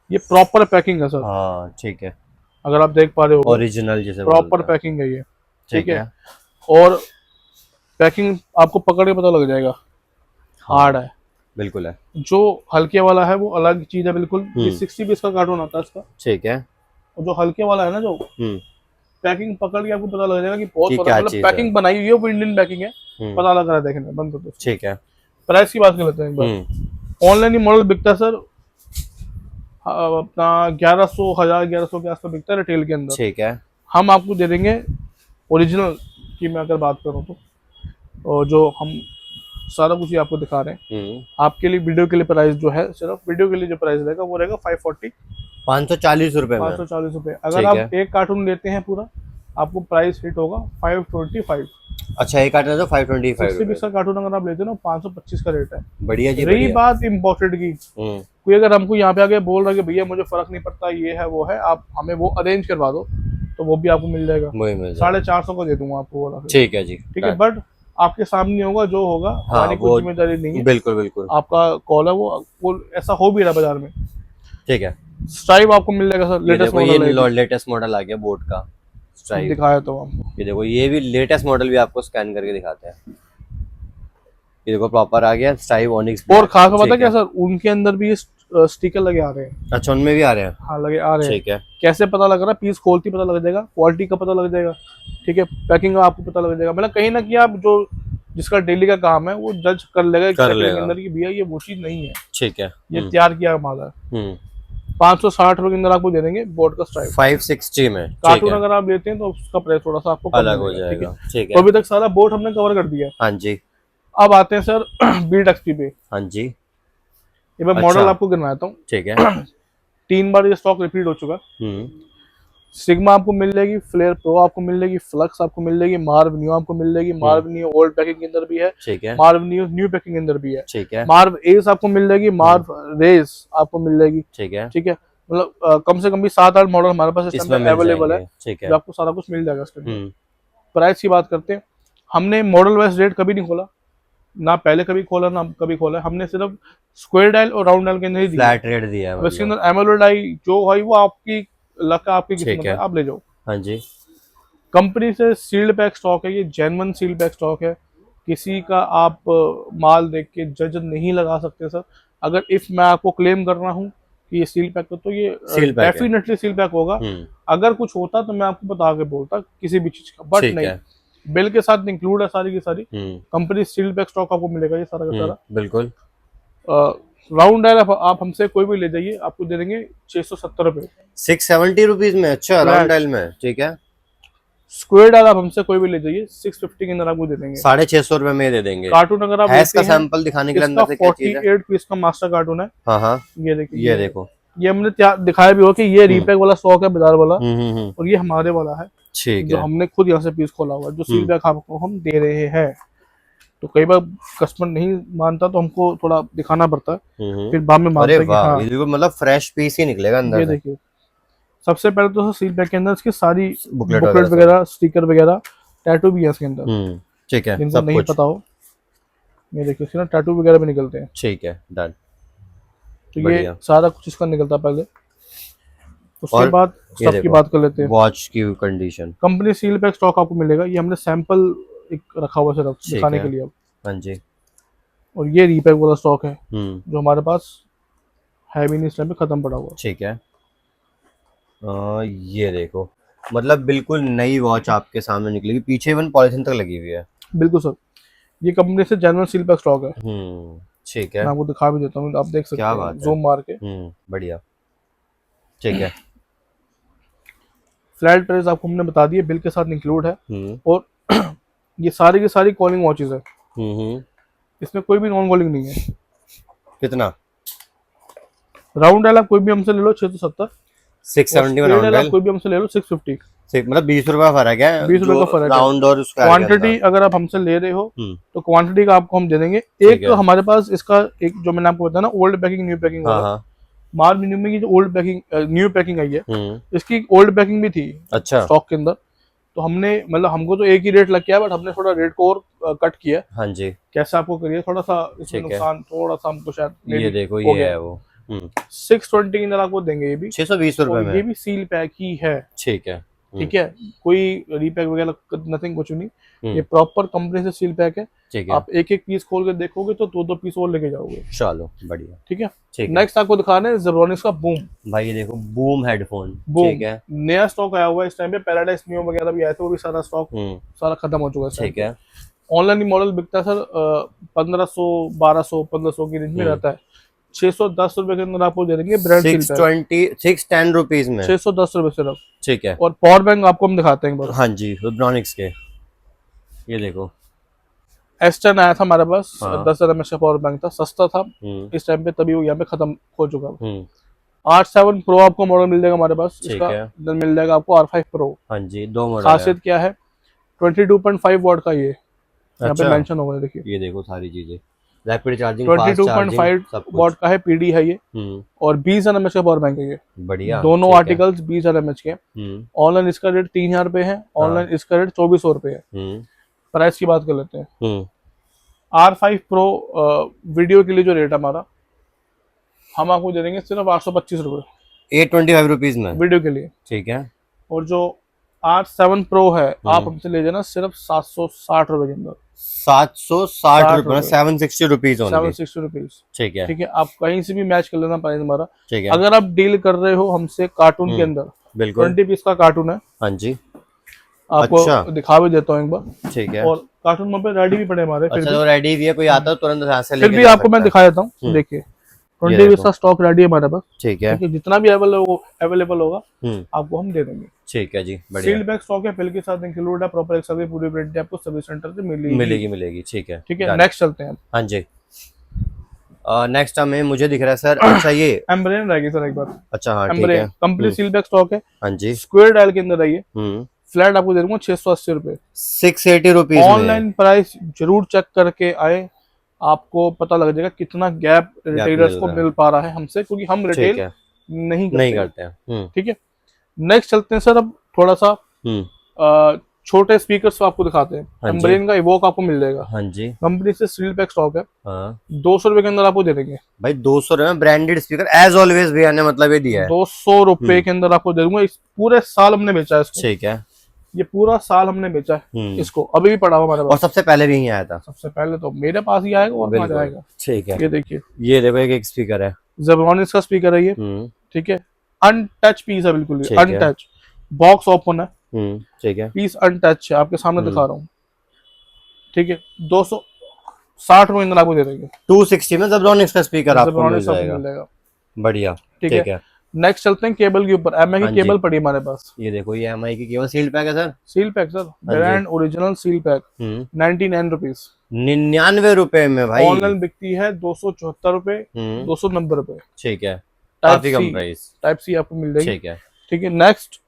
ये प्रॉपर पैकिंग है सर। हाँ ठीक है, अगर आप देख पा रहे हो, ओरिजिनल जैसे प्रॉपर पैकिंग है ये, ठीक है। और पैकिंग आपको पकड़ के पता लग जाएगा, हार्ड है। बिल्कुल है। जो हल्के वाला है वो अलग चीज है बिल्कुल। ये 60 पीस का कार्टून आता है इसका, ठीक है। और जो हल्के वाला है ना, जो पैकिंग पकड़ के आपको पता लग जाएगा कि बहुत बड़ा, मतलब पैकिंग बनाई हुई है वो इंडियन पैकिंग है, पता लग रहा है देखने में। बंद कर दो। ठीक है, प्राइस की बात कर लेते हैं एक बार। ऑनलाइन ही मॉडल बिकता है सर अपना 1100 1100 के आसपास बिकता है रिटेल के अंदर। ठीक है, हम आपको दे देंगे ओरिजिनल की मैं अगर बात करूँ तो, और जो हम सारा कुछ ही आपको दिखा रहे हैं आपके लिए, वीडियो के लिए प्राइस जो है, सिर्फ वीडियो के लिए जो प्राइस रहेगा वो रहेगा 540 रुपए में। 540 रुपए। अगर आप एक कार्टून लेते हैं पूरा, आपको प्राइस हिट होगा 525। अच्छा, एक कार्टून है तो 525 60 का कार्टून अगर आप लेते हैं ना, 525 का रेट है। बढ़िया जी। रही बात इम्पोर्टेड की, कोई अगर हमको यहाँ पे आके बोल रहा है कि भैया मुझे फर्क नहीं पड़ता, ये है वो है, आप हमें वो अरेंज करवा दो, तो वो भी आपको मिल जाएगा। 450 का दे दूंगा आपको वो। ठीक है जी, ठीक है। बट आपके सामने होगा जो होगा, हमारी कोई जिम्मेदारी नहीं है। बिल्कुल बिल्कुल, आपका कॉल है वो ऐसा हो भी रहा बाजार में। ठीक है, स्ट्राइप आपको मिल जाएगा सर, लेटेस्ट मॉडल आ गया बोट का स्ट्राइप दिखाया तो आपको। ये देखो, ये भी लेटेस्ट मॉडल भी आपको स्कैन करके दिखाते हैं। ये देखो प्रॉपर आ गया स्ट्राइप ओनिक्स। और खास बात है क्या सर, उनके अंदर भी स्टिकर लगे आ रहे हैं। अच्छा, उनमें भी आ रहे हैं? हाँ, लगे आ रहे हैं। ठीक है, कैसे पता लग रहा है? पीस खोलती पता लग जाएगा, क्वालिटी का पता लग जाएगा, ठीक है, पैकिंग का आपको पता लग जाएगा। मतलब कहीं ना कहीं आप जो जिसका डेली का काम है वो जज कर लेगा के अंदर कि भैया ये वो चीज नहीं है। ठीक है, ये तैयार किया माल है। 560 रुपए के अंदर आपको दे देंगे बोर्ड का स्ट्राइप 560 में। कार्टून अगर आप लेते हैं तो उसका प्राइस थोड़ा सा आपको अलग हो जाएगा। ठीक है, तो अभी तक सारा बोर्ड हमने कवर कर दिया। हाँ जी, अब आते हैं सर बीट एक्सपी पे। हाँ जी, ये मैं मॉडल आपको गिनवाता हूँ। ठीक है 3 बार ये स्टॉक रिपीट हो चुका। सिग्मा आपको मिल जाएगी, फ्लेयर प्रो आपको मिल जाएगी, फ्लक्स आपको मिल जाएगी, मार्व न्यू आपको मिल जाएगी। मार्व न्यू ओल्ड पैकिंग के अंदर भी है। ठीक है, मार्व न्यू पैकिंग के अंदर भी है। ठीक है, मार्व एस आपको मिल जाएगी, मार्व रेस आपको मिल जाएगी। ठीक है, ठीक है, मतलब कम से कम भी 7-8 मॉडल हमारे पास इसमें अवेलेबल है। ठीक है, आपको सारा कुछ मिल जाएगा इसके अंदर। प्राइस की बात करते हैं, हमने मॉडल वाइज रेट कभी नहीं खोला, ना पहले कभी खोला ना कभी खोला। हमने सिर्फ स्क्वायर डायल और राउंड डायल के अंदर ही फ्लैट रेट दिया है। उसके अंदर एमोलेड डाई जो है वो आपकी लक है, आपकी किस्मत है, आप ले जाओ। हाँ जी, कंपनी से सील्ड पैक स्टॉक है, ये जेन्युइन सील्ड पैक स्टॉक है। किसी का आप माल देख के जज नहीं लगा सकते सर। अगर इफ मैं आपको क्लेम कर रहा हूँ कि ये सील पैक है, तो ये डेफिनेटली सील पैक होगा। अगर कुछ होता तो मैं आपको बता के बोलता किसी भी चीज का, बट नहीं, बिल के साथ इंक्लूड है सारी की सारी। कंपनी सील पैक स्टॉक आपको मिलेगा ये सारा का सारा। बिल्कुल। राउंड डायल आप हमसे कोई भी ले जाइए, आपको दे देंगे 670 रुपए, 670 रुपीज में। अच्छा, राउंड डायल में। ठीक है, स्क्वायर डायल आप हमसे कोई भी ले जाइए 650 के अंदर आपको दे देंगे, 650 रुपए में दे देंगे। कार्टून अगर आप इसका सैंपल दिखाने के लिए अंदर से क्या चीज है? 48 पीस का मास्टर कार्टून है। हाँ हाँ, ये देखिए, ये देखो, ये हमने दिखाया भी हो कि ये रीपैक वाला स्टॉक है बाजार वाला, और ये हमारे वाला है। ठीक है, जो हमने खुद यहाँ से पीस खोला हुआ है, जो सील पैक आपको हम दे रहे हैं। तो कई बार कस्टमर नहीं मानता तो हमको थोड़ा दिखाना पड़ता है, फिर बाद में मानते हैं कि हाँ, ये मतलब फ्रेश पीस ही निकलेगा अंदर। ये देखिए, सबसे पहले तो सील पैक के अंदर इसकी सारी बुकलेट वगैरह, स्टिकर वगैरह टैटू भी है इसके अंदर, ठीक है, जिनको सब नहीं कुछ पता हो ये देखिए, इसके ना टैटू वगैरह भी निकलते हैं। ठीक है, डन। तो ये बढ़िया। सारा कुछ इसका निकलता है पहले, उसके और बाद ये स्टफ की देखो, बात कर लेते हैं। वॉच की condition, company seal pack stock आपको मिलेगा, ये हमने सैंपल एक रखा हुआ सिर्फ ठीक दिखाने है। के लिए अब। हाँ जी। और ये रीपैक वाला स्टॉक है हम्म, जो हमारे पास है भी नहीं इस टाइम पे, खत्म पड़ा हुआ। ठीक है। ये देखो, मतलब बिल्कुल नई वॉच आपके सामने निकलेगी, पीछे इवन पॉलिथीन तक लगी हुई है। बिल्कुल सर, ये कंपनी से जेन्युइन सील पैक स्टॉक है। ठीक मैं है, आपको दिखा भी देता हूँ, आप देख सकते क्या हैं बात है। जूम मार के। बढ़िया, ठीक है। फ्लैट प्राइस आपको हमने बता दिए, बिल के साथ इंक्लूड है। और ये सारी की सारी कॉलिंग वॉचेस है, इसमें कोई भी नॉन कॉलिंग नहीं है। कितना? राउंड डायल आप कोई भी हमसे ले लो 670, 670 में स्क्वेयर डायल आप राउंड, कोई भी हमसे ले लो 650। मतलब 20 रुपए का फर्क है, 20 रुपए का फर्क है। राउंड और उसका क्वांटिटी अगर आप हमसे ले रहे हो तो क्वांटिटी का आपको हम दे देंगे। एक है। हमारे पास इसका एक जो मैंने आपको बताया ना, ओल्ड पैकिंग न्यू पैकिंग हाँ वाला, हाँ। माल मिनिमम की जो ओल्ड पैकिंग न्यू पैकिंग आई है, इसकी ओल्ड पैकिंग भी थी अच्छा, स्टॉक के अंदर। तो हमने मतलब हमको तो एक ही रेट लग गया, बट हमने थोड़ा रेट को और कट किया। हाँ जी, कैसे आपको करिए, थोड़ा सा इसमें ठीक है। नुकसान थोड़ा सा हमको शायद ये देखो, हो ये गया। है वो 620 के अंदर आपको देंगे ये भी, 620 रुपए और में। ये भी सील पैक ही है। ठीक है, ठीक है, कोई रीपैक वगैरह नथिंग, कुछ नहीं। ये प्रॉपर कंपनी से सील पैक है। ठीक है। आप एक एक पीस खोल के देखोगे तो दो दो पीस और लेके जाओगे। चलो बढ़िया, ठीक है। ठीक है। नेक्स्ट आपको दिखाना है ज़ेब्रॉनिक्स का बूम। भाई ये देखो, बूम हेडफोन, बूम ठीक है। नया स्टॉक आया हुआ है इस टाइम पे, पैराडाइज नियो वगैरह भी आए थे, वो भी सारा स्टॉक सारा खत्म हो चुका है। ठीक है। ऑनलाइन मॉडल बिकता है सर 1500 1200 1500 की रेंज में रहता है। 610 रुपए के अंदर आपको दे देंगे ब्रांड सील पैक, 610 रुपीज में, 610 रुपए सिर्फ। ठीक है। और पावर बैंक आपको हम दिखाते हैं एक बार। हाँ जी, विब्रॉनिक्स के, ये देखो S10 आया था हमारे पास, हाँ। 10,000 mAh का पावर बैंक था, सस्ता था इस टाइम पे, तभी वो यहाँ पे खत्म हो चुका है। 8/7 Pro आपको मॉडल मिल जाएगा हमारे पास, इसका मिल जाएगा आपको R5 Pro। हाँ जी, दो मॉडल। खासियत क्या है, 22.5 वॉट का ये यहाँ अच्छा, पे मेंशन होगा, देखिए ये देखो सारी चीजें, रैपिड चार्जिंग, 22.5 वॉट का है, पीडी है ये। और 20,000 mAh का पावर बैंक है ये। बढ़िया, दोनों आर्टिकल्स 20,000 mAh के। ऑनलाइन इसका रेट 3,000 रुपए है, ऑनलाइन इसका रेट 2400 रुपए है। प्राइस की बात कर लेते हैं। R5 Pro वीडियो के लिए जो रेट हमारा, हम आपको दे देंगे सिर्फ 825 रुपए, 825 रुपीज में वीडियो के लिए। ठीक है। और जो R7 Pro है, आप हमसे ले जाना सिर्फ 760 रुपए के अंदर। 760 रुपए, 760 रुपीज, 760 रुपीज, ठीक है। ठीक है। आप कहीं से भी मैच कर लेना प्राइस हमारा, ठीक है। अगर आप डील कर रहे हो हमसे कार्टून के अंदर, बिल्कुल 20 पीस का कार्टून है। हाँ जी, आपको अच्छा, दिखा भी देता हूँ एक बार। ठीक है। और कार्टून में पे रेडी भी पड़े हमारे, अच्छा, तो रेडी भी है, कोई आता है तुरंत यहाँ से फिर लेके भी जा आपको मैं सकता दिखा देता हूँ। देखिए 20 देखो। पीस का स्टॉक रेडी है हमारे पास, ठीक है। जितना भी अवेलेबल होगा आपको हम दे देंगे। ठीक है जी, बढ़िया। सील्ड बैग स्टॉक है, बिल के साथ इंक्लूड है, प्रॉपर एक सर्विस पूरी वारंटी आपको सर्विस सेंटर से मिलेगी, ठीक है। ठीक है, नेक्स्ट चलते हैं। हाँ जी, नेक्स्ट हमें मुझे दिख रहा है सर, अच्छा ये एम्ब्रेन रहेगी सर एक बार। अच्छा, हाँ ठीक एम्ब्रेन है। कंपनी सील बैग स्टॉक है, हाँ जी, स्क्वायर डायल के अंदर रही है। फ्लैट आपको दे दूंगा 680 रुपए, 680 रुपीज। ऑनलाइन प्राइस जरूर चेक करके आए, आपको पता लग जाएगा कितना गैप रिटेलर्स को मिल पा रहा है हमसे, क्योंकि हम रिटेल नहीं करते हैं। ठीक है, नेक्स्ट चलते हैं सर। अब थोड़ा सा छोटे स्पीकर्स आपको दिखाते हैं। एम्ब्रेन का इवोक आपको मिल जाएगा। हाँ जी, कंपनी से सील पैक स्टॉक है। हाँ। 200 रुपए के अंदर आपको दे देंगे भाई, 200 रुपए में ब्रांडेड स्पीकर, एज ऑलवेज भैया ने मतलब ये दिया है। 200 रुपए के अंदर आपको दे दूंगा। इस पूरे साल हमने बेचा है इसको, ठीक है। ये पूरा साल हमने बेचा है इसको, अभी भी पड़ा हुआ हमारे पास। और सबसे पहले भी यही आया था, सबसे पहले तो मेरे पास ही आएगा, और कहाँ जाएगा। ठीक है, ये देखिए, ये देखो एक स्पीकर है, ज़ेब्रॉनिक्स का स्पीकर है ये। ठीक है, अनटच पीस है, बिल्कुल ठीक है। अनटच, बॉक्स ओपन है, ठीक है। पीस अनटच है, आपके सामने दिखा रहा हूँ। ठीक है, 260 रुपए अंदर आपको दे देंगे। 260 में ज़ेब्रॉनिक्स का स्पीकर आपको मिल जाएगा। बढ़िया, ठीक है। नेक्स्ट चलते हैं केबल के ऊपर। एमआई की केबल पड़ी हमारे पास। ये देखो, ये एमआई की केबल सील पैक है sir, seal pack sir, brand original seal pack, 99 rupees, 99 रुपए में भाई। ऑनलाइन बिकती है 274 रुपए, 290 रुपए। ठीक है, काफी कम प्राइस। टाइप सी आपको मिल जाएगी। ठीक है, ठीक है। नेक्स्ट,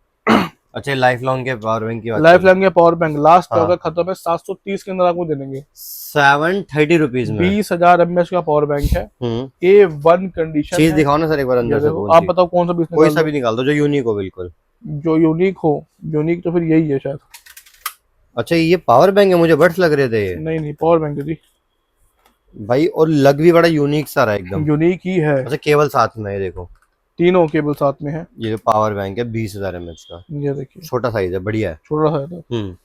अच्छा, लाइफ लॉन्ग के पावर बैंक की बात, लाइफ लॉन्ग के पावर बैंक लास्ट अगर खत्म है, 730 के अंदर आपको दे देंगे, 730 रुपीज में। 20,000 mAh का पावर बैंक है, A1 कंडीशन। चीज दिखाओ ना सर एक बार अंदर से, आप बताओ कौन सा पीस? कोई सा भी निकाल दो जो यूनिक हो, बिल्कुल जो यूनिक हो। यूनिक तो फिर यही है शायद, अच्छा ये पावर बैंक है, मुझे बड्स लग रहे थे ये। नहीं नहीं, पावर बैंक है जी भाई, और लग भी बड़ा यूनिक सा रहा है एकदम। यूनिक ही है। अच्छा केबल साथ में है, देखो तीनों केबल साथ में है। ये जो पावर बैंक है 20,000 mAh का, ये देखिए छोटा साइज है, बढ़िया है। छोटा सा है।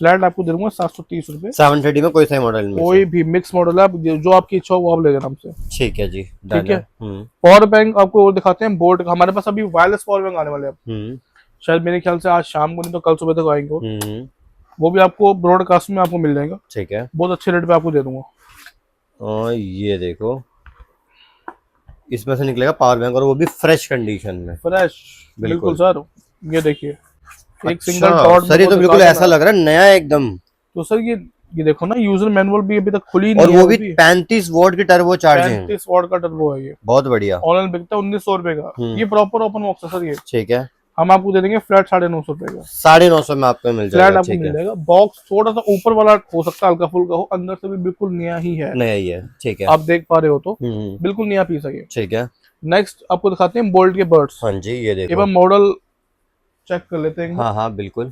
फ्लैट आपको दे दूंगा 730 रुपए। 730 में कोई सा मॉडल में कोई भी मिक्स मॉडल है, आप जो आपकी इच्छा हो वो आप ले लेना हमसे। ठीक है जी, ठीक है। हम्म। पावर बैंक आपको और दिखाते हैं बोट का। हमारे पास अभी वायरलेस पावर बैंक आने वाले हैं, शायद मेरे ख्याल से आज शाम को नहीं तो कल सुबह तक आएंगे वो भी आपको ब्रॉडकास्ट में आपको मिल जाएगा। ठीक है, बहुत अच्छे रेट पे आपको दे दूंगा। और ये देखो इसमें से निकलेगा पावर बैंक, और वो भी फ्रेश कंडीशन में। फ्रेश बिल्कुल सर। ये देखिए एक अच्छा, सिंगल डॉट सर ये तो बिल्कुल ऐसा लग रहा है नया एकदम। तो सर ये देखो ना, यूजर मैनुअल भी अभी तक खुली और नहीं है। वो भी 35 वोल्ट की टर्बो चार्जिंग, 35 वॉट का टर्बो है ये। बहुत बढ़िया। ऑनलाइन बिकता है 1900 रुपए का। ये प्रॉपर ओपन बॉक्स है सर ये। ठीक है, हम आपको दे देंगे फ्लैट 950 रुपए का। 950 में आपको मिल जाएगा। फ्लैट आपको मिल जाएगा। बॉक्स थोड़ा सा ऊपर वाला हो सकता है, हल्का फुल्का हो, अंदर से भी बिल्कुल नया ही है। नया ही है, ठीक है। आप देख पा रहे हो तो बिल्कुल नया पीस है ये। ठीक है, नेक्स्ट आपको दिखाते हैं बोल्ट के बर्ड्स। हाँ जी ये देखो। एवं मॉडल चेक कर लेते हैं। हाँ हाँ बिल्कुल।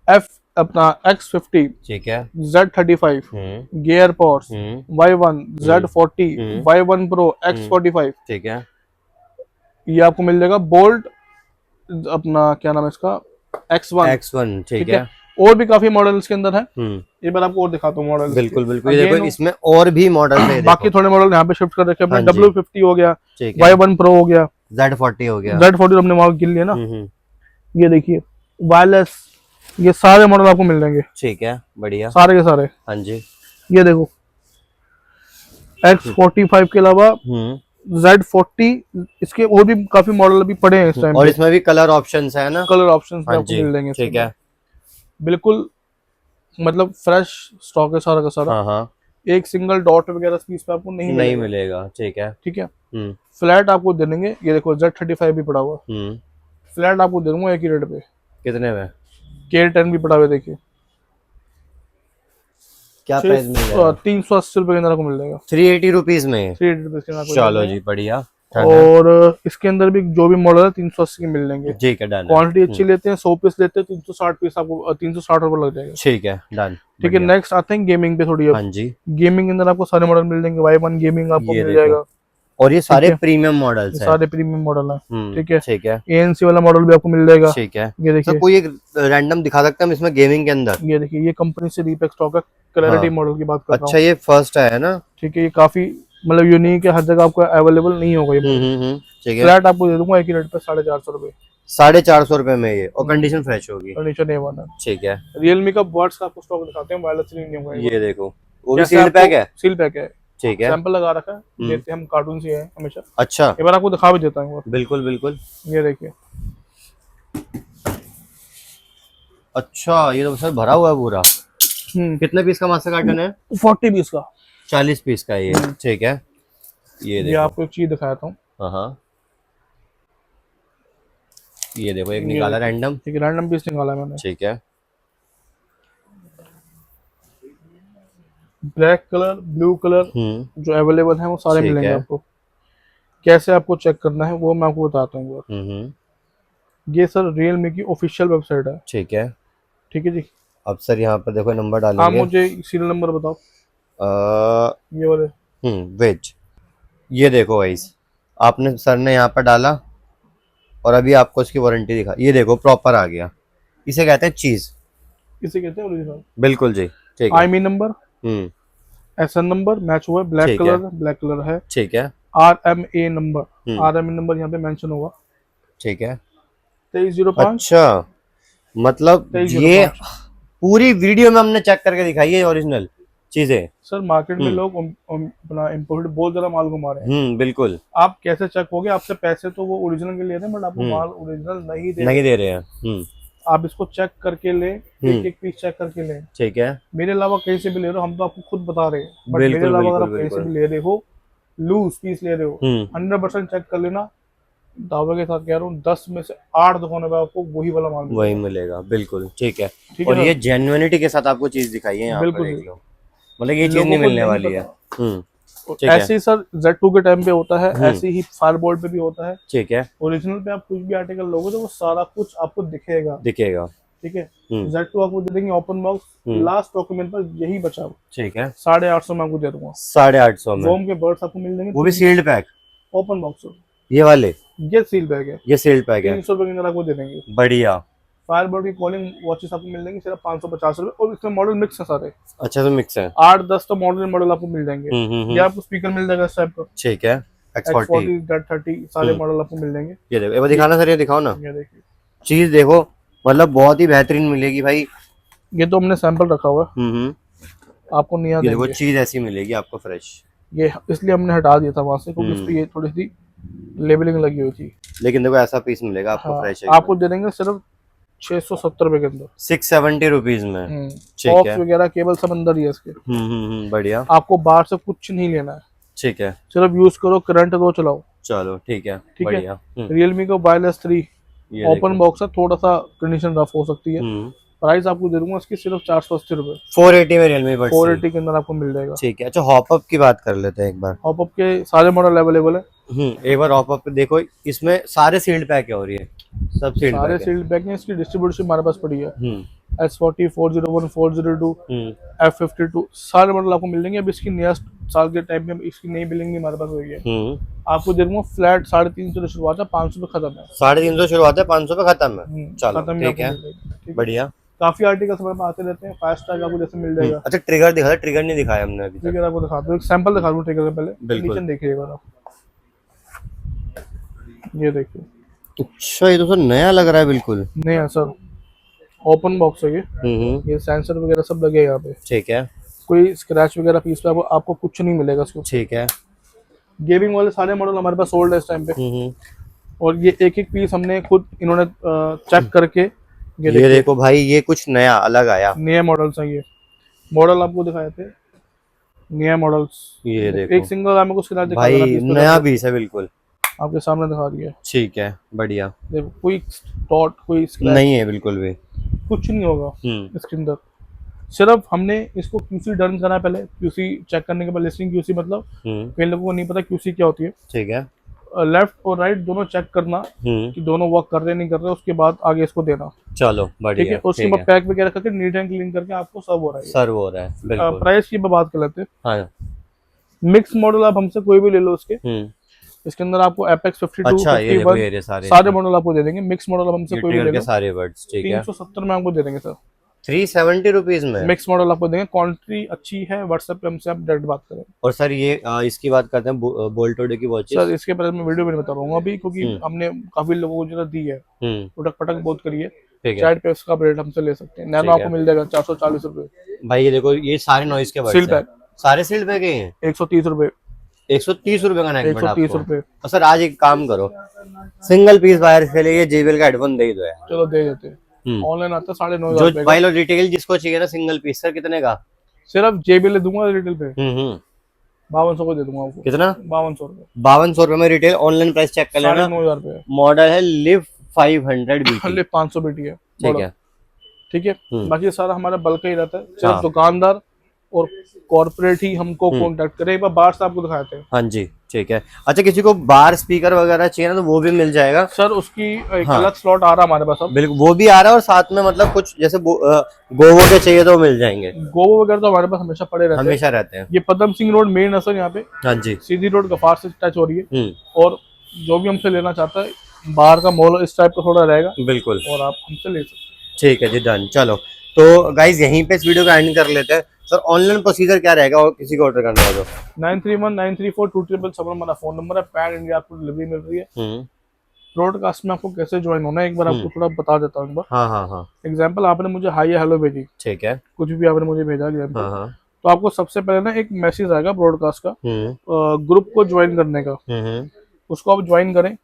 एफ अपना X50, ठीक है, Z35, gear pores, Y1, Z40, Y1 Pro, X45। ठीक है, ये आपको मिल जाएगा। बोल्ट अपना क्या नाम है इसका, X1। ठीक है। और भी काफी मॉडल इसके अंदर है। ये बार आपको और दिखाता हूँ मॉडल। बिल्कुल बिल्कुल, ये देखो इसमें और भी मॉडल है। बाकी थोड़े मॉडल यहाँ पे शिफ्ट कर रखे हैं। हाँ W50 हो गया, ठीक है, Y1 Pro हो गया, Z40 हो गया। Z40 हमने मॉडल गिन लिया ना। ये देखिए वायरलेस, ये सारे मॉडल आपको मिल जाएंगे। ठीक है, बढ़िया, सारे के सारे। हाँ जी ये देखो X45 के अलावा Z40, इसके और भी काफी मॉडल अभी पड़े हैं इस टाइम। और इसमें भी कलर ऑप्शंस है ना। कलर ऑप्शंस हाँ आपको मिल जाएंगे। ठीक है, बिल्कुल मतलब फ्रेश स्टॉक है सारा का सारा। हाँ हाँ, एक सिंगल डॉट वगैरह पीस पे आपको नहीं मिलेगा। ठीक है, ठीक है। फ्लैट आपको दे देंगे। ये देखो Z35 भी पड़ा हुआ, फ्लैट आपको दे दूंगा एक ही रेट पे। कितने में? K10 भी पड़ा हुआ, देखिए क्या प्राइस मिल जाएगा? 380 रुपए के अंदर आपको मिल जाएगा। 380 रुपीज में। 380 रुपीज के अंदर। चलो जी बढ़िया। और इसके अंदर भी जो भी मॉडल है 380 के मिल जाएंगे। ठीक है, डन। क्वांटिटी अच्छी लेते हैं, 100 पीस लेते हैं, 360 पीस आपको 360 रुपए लग जाएगा। ठीक है, डन। ठीक है, नेक्स्ट आते हैं गेमिंग पे थोड़ी। हाँ जी, गेमिंग के अंदर आपको सारे मॉडल मिल जाएंगे। Y1 गेमिंग आपको मिल जाएगा, और ये सारे प्रीमियम मॉडल्स हैं। सारे प्रीमियम मॉडल हैं। ठीक है, ठीक है। ANC वाला मॉडल भी आपको मिल जाएगा। ठीक है, ये देखिए कोई एक रैंडम दिखा सकते हैं हम इसमें गेमिंग के अंदर? ये देखिए ये कंपनी से रीपैक स्टॉक है, क्लैरिटी मॉडल की बात कर रहा हूं। अच्छा ये फर्स्ट है ना। ठीक है, ये काफी मतलब यूनिक है, हर जगह आपको अवेलेबल नहीं होगा ये। ठीक है, फ्लैट आपको दे दूंगा एक ही रेट पे 450 रुपए। 450 रुपए में ये, और कंडीशन फ्रेश होगी, कंडीशन A1 है। ठीक है। रियलमी का बर्ड्स का आपको स्टॉक दिखाते हैं, वायरलेस नहीं होगा ये देखो वो भी सील पैक है। सील पैक है, ठीक है, सैंपल लगा रखा है, देते हैं हम कार्टून से है हमेशा। अच्छा, एक बार आपको दिखा भी देता हूँ। बिल्कुल बिल्कुल। ये देखिए, अच्छा ये तो सर भरा हुआ है पूरा। कितने पीस का मास्टर कार्टन है? 40 पीस का, 40 पीस का ये। ठीक है, ये आपको एक चीज दिखाता हूँ। हाँ, ये देखो एक निकाला रैंडम। ठीक है, रैंडम पीस निकाला मैंने। ठीक है, ब्लैक कलर, ब्लू कलर जो अवेलेबल है वो सारे मिलेंगे आपको। कैसे आपको चेक करना है वो मैं आपको बताता हूँ। ये सर रियलमी की ऑफिशियल वेबसाइट है। ठीक है, ठीक है जी। अब सर यहाँ पर देखो नंबर डालेंगे। आप मुझे सीरियल नंबर बताओ। ये वाले वेज। ये देखो गाइस, आपने सर ने यहाँ पर डाला और अभी आपको इसकी वारंटी दिखा। ये देखो प्रॉपर आ गया। इसे कहते हैं चीज, इसे कहते हैं ओरिजिनल। बिल्कुल जी, ठीक है। IMEI number, SN number match हुआ, ब्लैक कलर है। ठीक है, RMA नंबर, RMA नंबर यहाँ पे मेंशन होगा। ठीक है, 2305। अच्छा मतलब ये पूरी वीडियो में हमने चेक करके दिखाई है ओरिजिनल चीजें। सर मार्केट में लोग अपना इम्पोर्टेड बहुत ज्यादा माल घुमा रहे हैं। बिल्कुल। आप कैसे चेक होगे? आपसे पैसे तो वो ओरिजिनल के ले रहे हैं, बट आपको माल ओरिजिनल नहीं दे रहे हैं। आप इसको चेक करके ले, एक पीस चेक करके ले। ठीक है, मेरे अलावा कहीं से भी ले रहे हो, हम तो आपको खुद बता रहे हैं, बट मेरे अलावा अगर आप कहीं से भी ले रहे हो, लूज पीस ले रहे हो, 100% चेक कर लेना। दावे के साथ कह रहा हूँ 10 में से 8 दुकानों पे आपको वही वाला माल वही मिलेगा। बिल्कुल, ठीक है। और ये जेन्युइनिटी के साथ आपको चीज दिखाई है यहाँ पर, मतलब ये चीज नहीं मिलने वाली है। ऐसे ही सर Z2 के टाइम पे होता है, ऐसे ही फायरबोल्ट पे भी होता है। ठीक है, ओरिजिनल पे आप कुछ भी आर्टिकल लोगे तो वो सारा कुछ आपको दिखेगा। ठीक है। Z2 आपको दे देंगे ओपन बॉक्स, लास्ट डॉक्यूमेंट पर यही बचा हुआ, ठीक है। 850 में आपको दे दूंगा। 850 में वोम के बर्ड्स आपको मिल जाएंगे, वो भी सील्ड पैक, ओपन बॉक्स। ये वाले, ये सील बैग है, ये सील्ड पैक है, 300 रुपए के अंदर आपको दे देंगे। बढ़िया। फायरबर्ड की कॉलिंग वॉचेस आपको मिल जाएंगे सिर्फ 550 रुपए, और इसमें मॉडल मिक्स है सारे। अच्छा तो मिक्स है, 8-10 तो मॉडल आपको मिल जाएंगे। ये आपको स्पीकर मिल जाएगा इस टाइप का, ठीक है। X40 Z30 सारे मॉडल आपको मिल जाएंगे। ये देखो, ये दिखाना सर, ये दिखाओ ना, ये देखिए चीज देखो, मतलब बहुत ही बेहतरीन मिलेगी भाई। ये तो हमने सैंपल रखा हुआ है, आपको नहीं ये देखो चीज ऐसी मिलेगी आपको फ्रेश। ये इसलिए हमने हटा दिया था वहां से, क्योंकि इस पे ये थोड़ी सी लेबलिंग लगी हुई थी, लेकिन देखो ऐसा पीस मिलेगा आपको। हाँ, फ्रेश आपको दे देंगे सिर्फ 670 रुपए के अंदर, 670 रुपीज में, ठीक बॉक्स है। वगैरह केबल सब अंदर ही है इसके। बढ़िया, आपको बाहर से कुछ नहीं लेना है, ठीक है। सिर्फ यूज करो, करंट दो, चलाओ। चलो ठीक है, ठीक है। बढ़िया। रियलमी का वायरलेस 3 ओपन बॉक्स है, थोड़ा सा कंडीशन रफ हो सकती है। प्राइस आपको दे दूंगा इसकी सिर्फ 480 रुपए। 480 में रियलमी बड्स 480 के अंदर आपको मिल जाएगा, ठीक है। अच्छा हॉपअप की बात कर लेते हैं एक बार। हॉपअप के सारे मॉडल अवेलेबल है। एक बार हॉपअप पे देखो, इसमें सारे सील्ड पैक है, और ये सब सील्ड सारे पैक है। सील्ड पैक है। इसकी डिस्ट्रीब्यूशन हमारे पास पड़ी है, S40, 401, 402, F52 सारे मॉडल आपको मिल जाएंगे। अब इसकी नया साल के टाइम में इसकी नई बिलिंग हमारे पास हुई है। आपको दे दूंगा फ्लैट 350 से शुरुआत है, 500 पे खत्म है। 350 शुरुआत है, 500 पे खत्म है। चलो खत्म ठीक है, बढ़िया। काफी आर्टिकल्स हमारे पास आते रहते हैं। 5 स्टार आपको जैसे मिल जाएगा। अच्छा ट्रिगर दिखा, ट्रिगर नहीं दिखाया हमने अभी तक। ट्रिगर आपको दिखाता हूँ, एक सैंपल दिखा दूँ ट्रिगर का पहले, बिल्कुल। कंडीशन देखिएगा आप, ये देखिए। अच्छा ये तो सर नया लग रहा है बिल्कुल। नया सर, ओपन बॉक्स है ये सेंसर वगैरह सब लगे यहाँ पे, ठीक है। कोई स्क्रैच वगैरह पीस पे आपको कुछ नहीं मिलेगा इसको, ठीक है। गेमिंग वाले सारे मॉडल हमारे पास सोल्ड है इस टाइम पे। और ये एक एक पीस हमने खुद इन्होंने चेक करके, ये देखो भाई, ये कुछ नया अलग आया, नए मॉडल्स हैं। ये मॉडल आपको दिखाए थे, नया मॉडल्स। ये देखो एक सिंगल हमें कुछ दिखा भाई, नया पीस है बिल्कुल, आपके सामने दिखा दिया। ठीक है, बढ़िया। देखो कोई डॉट, कोई स्क्रैच नहीं है बिल्कुल भी, कुछ नहीं होगा इसके अंदर। सिर्फ हमने इसको QC डन करा है पहले, QC चेक करने के बाद, लिस्टिंग QC मतलब कई लोगों को नहीं पता QC क्या होती है, ठीक है। लेफ्ट और राइट दोनों चेक करना कि दोनों वर्क कर रहे नहीं कर रहे, उसके बाद आगे इसको देना। चलो बढ़िया, ठीक है। उसके बाद पैक वगैरह करके नीट एंड क्लीन करके आपको सर्व हो रहा है, सर्व हो रहा है बिल्कुल। प्राइस की बात कर लेते हैं। हाँ। मिक्स मॉडल आप हमसे कोई भी ले लो उसके, इसके अंदर आपको Apex 52, अच्छा, 51 सारे मॉडल आपको दे देंगे। मिक्स मॉडल हमसे कोई भी ले लो, सारे वर्ड्स, ठीक है। 370 में आपको दे देंगे सर, 370 रुपीज में मिक्स मॉडल आपको देंगे। क्वांटिटी अच्छी है, व्हाट्सएप पे हमसे आप डायरेक्ट बात करें। और सर ये इसकी बात करते हैं, बोल्टोडे की वॉचेस। सर इसके बारे में वीडियो में बता रहा हूँ अभी, क्योंकि हमने काफी लोगों को जो दी है, उटक पटक बहुत करी है, चैट पे उसका रेट हमसे ले सकते हैं। नैनो आपको मिल जाएगा 440 रुपए। भाई ये देखो, ये सारे नॉइज के सील पैक, सारे सील पैक हैं, 130 रुपए, 130 रुपए का नेक बैंड आपको। 130 रुपए। और सर आज एक काम करो, सिंगल पीस वायर के लिए JBL का हेडफोन दे ही दो यार। चलो दे देते हैं। ऑनलाइन आता है 9,500 जो भाई लोग रिटेल जिसको चाहिए ना सिंगल पीस, सर कितने का? सिर्फ JBL दूंगा रिटेल पे 5200 को दे दूंगा आपको। कितना? 5200 रुपए। 5200 रुपए में रिटेल, ऑनलाइन प्राइस चेक कर लेना। 9,500 रुपए। मॉडल है लिव 500 BT, लिव 500 BT है, ठीक है। ठीक है। बाकी सारा हमारा बल्क ही रहता है, सिर्फ दुकानदार और कॉर्पोरेट ही हमको कांटेक्ट करे। एक बार बाहर से आपको दिखाते हैं। हाँ जी, ठीक है। अच्छा किसी को बार स्पीकर वगैरह चाहिए ना, तो वो भी मिल जाएगा सर, उसकी एक अलग स्लॉट आ रहा है हमारे पास अब। बिल्कुल, वो भी आ रहा है, और साथ में मतलब कुछ जैसे गोवो के चाहिए तो मिल जाएंगे। गोवो वगैरह तो हमारे पास हमेशा पड़े रहते हैं, हमेशा रहते हैं। ये पदम सिंह रोड मेन है सर, यहाँ पे हाँ जी, सीधी रोड गफार से टच हो रही है। और जो भी हमसे लेना चाहता है, बाहर का मॉल इस टाइप का थोड़ा रहेगा, बिल्कुल, और आप हमसे ले सकते हैं। ठीक है जी, डन। चलो तो गाइज यहीं पे इस वीडियो का एंड कर लेते हैं। सर ऑनलाइन प्रोसीजर क्या रहेगा और किसी को ऑर्डर करना है तो? 9319342377 हमारा फोन नंबर है। पैन इंडिया आपको डिलीवरी मिल रही है। ब्रॉडकास्ट में आपको कैसे ज्वाइन होना है एक बार आपको थोड़ा बता देता हूँ एक बार। हाँ। एग्जाम्पल, आपने मुझे हाई या हेलो भेजी, ठीक है, कुछ भी आपने मुझे भेजा तो आपको सबसे पहले ना एक मैसेज आएगा ब्रॉडकास्ट का, ग्रुप को ज्वाइन करने का। उसको आप ज्वाइन करें,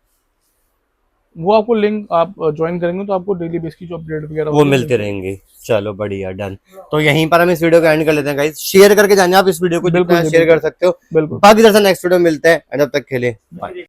वो आपको लिंक आप ज्वाइन करेंगे तो आपको डेली बेस की जो अपडेट वगैरह वो मिलते रहेंगे। चलो बढ़िया, डन। तो यहीं पर हम इस वीडियो को एंड कर लेते हैं गाइस। शेयर करके जानिए आप इस वीडियो को, जितना शेयर कर सकते हो। बिल्कुल। बाकी दरअसल नेक्स्ट वीडियो मिलते हैं, तब तक के लिए बाय।